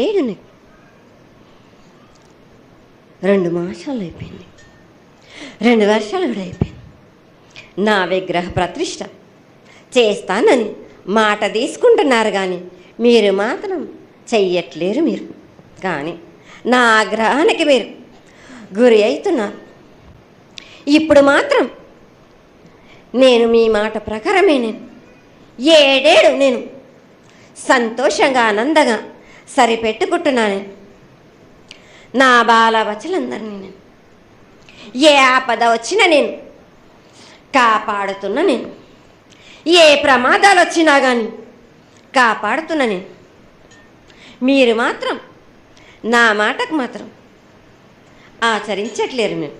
ఏడేడు 2 మాసాలు అయిపోయింది, 2 వర్షాలు కూడా అయిపోయింది. నా విగ్రహ ప్రతిష్ఠ చేస్తానని మాట తీసుకుంటున్నారు కానీ మీరు మాత్రం చెయ్యట్లేరు. మీరు కానీ నా ఆగ్రహానికి మీరు గురి అవుతున్నారు. ఇప్పుడు మాత్రం నేను మీ మాట ప్రకారమే నేను 7 ఏడు నేను సంతోషంగా ఆనందంగా సరిపెట్టుకుంటున్నాను. నా బాలవచలందరినీ నేను ఏ ఆపద వచ్చినా నేను కాపాడుతున్నా. నేను ఏ ప్రమాదాలు వచ్చినా కానీ కాపాడుతున్నా. నేను మీరు మాత్రం నా మాటకు మాత్రం ఆచరించట్లేరు. మీరు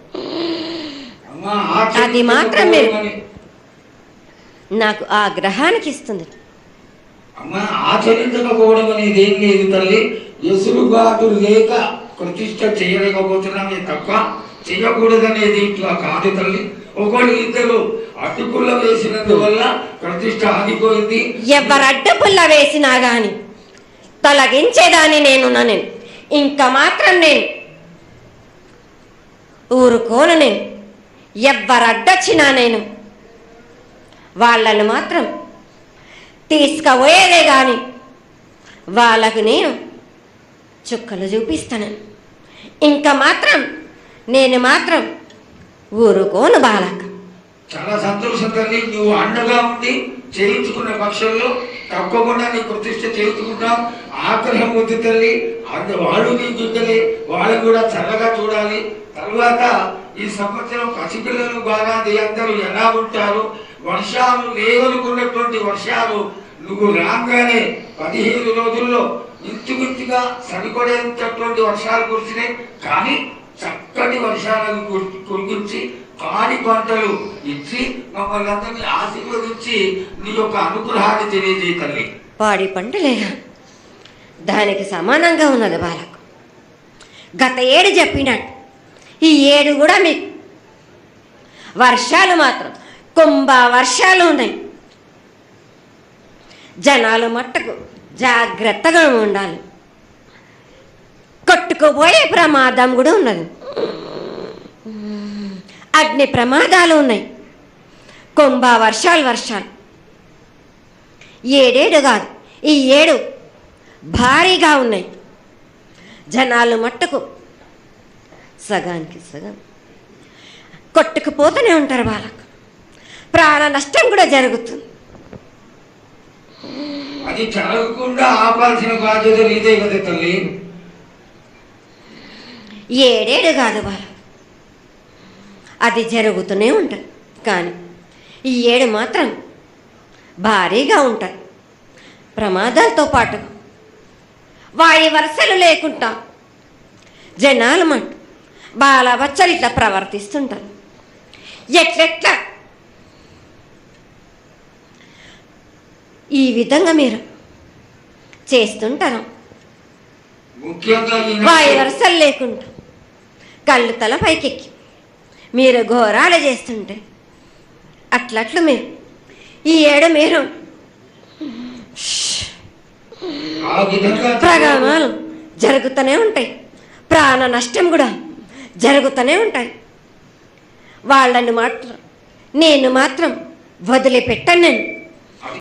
అది మాత్రం మీరు నాకు ఆగ్రహానికి ఇస్తుంది. అమ్మా, ఆచరించకపోవడం అనేది ఏం లేదు తల్లి. ఎసురుబాటు లేక ప్రతిష్ట చేయలేకపోతున్నామే తప్ప చేయకూడదనేది ఇట్లా కాదు తల్లి. ఒకళ్ళు ఇద్దరు అడ్డుపుల్ల వేసినందువల్ల ప్రతిష్ట ఆగిపోయింది. ఎవరు అడ్డుపుల్ల వేసినా గాని తొలగించేదాన్ని నేను ఇంకా మాత్రం నేను ఊరుకోను. నేను ఎవరు అడ్డొచ్చినా నేను వాళ్ళను మాత్రం తీసుకుపోయేదే కానీ వాళ్ళకు నేను చుక్కలు చూపిస్తాను. ఇంకా మాత్రం నేను మాత్రం ఊరుకోను బాలక. చాలా సంతోషం తల్లి. నువ్వు అండగా ఉండి చేయించుకున్న పక్షంలో తప్పకుండా నీ ప్రతిష్ట చేయించుకుంటాం. ఆగ్రహం వద్దు తల్లి. వాళ్ళు నీ బిడ్డలే, వాళ్ళని కూడా చల్లగా చూడాలి. తర్వాత ఈ సంవత్సరం పసిపిల్లలు బాగా అందరూ ఎలా ఉంటారు. వర్షాలు లేవనుకున్నటువంటి వర్షాలు నువ్వు రాగానే 15 రోజుల్లో ఇంచుమించుగా సరిపడేటటువంటి వర్షాలు కురిసినాయి. కానీ చక్కటి వర్షాలను కురిపించి కాని పంటలు ఇచ్చి మమ్మల్ని అందరినీ ఆశీర్వదించి నీ యొక్క అనుగ్రహాన్ని తెలియజేయ తల్లి. పాడి పంటలేగా దానికి సమానంగా ఉన్నది బాలకు. గత ఏడు చెప్పినట్టు ఈ ఏడు కూడా మీకు వర్షాలు మాత్రం కుంభ వర్షాలు ఉన్నాయి. జనాలు మట్టుకు జాగ్రత్తగా ఉండాలి. కొట్టుకుపోయే ప్రమాదం కూడా ఉన్నది. అగ్ని ప్రమాదాలు ఉన్నాయి. కుంభ వర్షాలు 7 కాదు, ఈ 7 భారీగా ఉన్నాయి. జనాలు మట్టుకు సగానికి సగం కొట్టుకుపోతూనే ఉంటారు. వాళ్ళకు ప్రాణ నష్టం కూడా జరుగుతుంది. అది జరగకుండా ఆపాల్సిన బాధ్యత నీదే కదా తల్లి. 7 కాదు బాల, అది జరుగుతూనే ఉంటుంది. కానీ ఈ 7 మాత్రం భారీగా ఉంటాయి. ప్రమాదాలతో పాటు వాడి వరుసలు లేకుండా జనాలు మట్టు బాలబచ్చలు ఇట్లా ప్రవర్తిస్తుంటారు. ఎట్లెట్లా ఈ విధంగా మీరు చేస్తుంటారు. వాయి వరుసలు లేకుండా కళ్ళు తల పైకెక్కి మీరు ఘోరాలు చేస్తుంటే అట్లట్లు మీరు ఈ 7 మీరు ప్రగామాలు జరుగుతూనే ఉంటాయి. ప్రాణ నష్టం కూడా జరుగుతూనే ఉంటాయి. వాళ్ళని మాత్రం నేను మాత్రం వదిలిపెట్టాను. నేను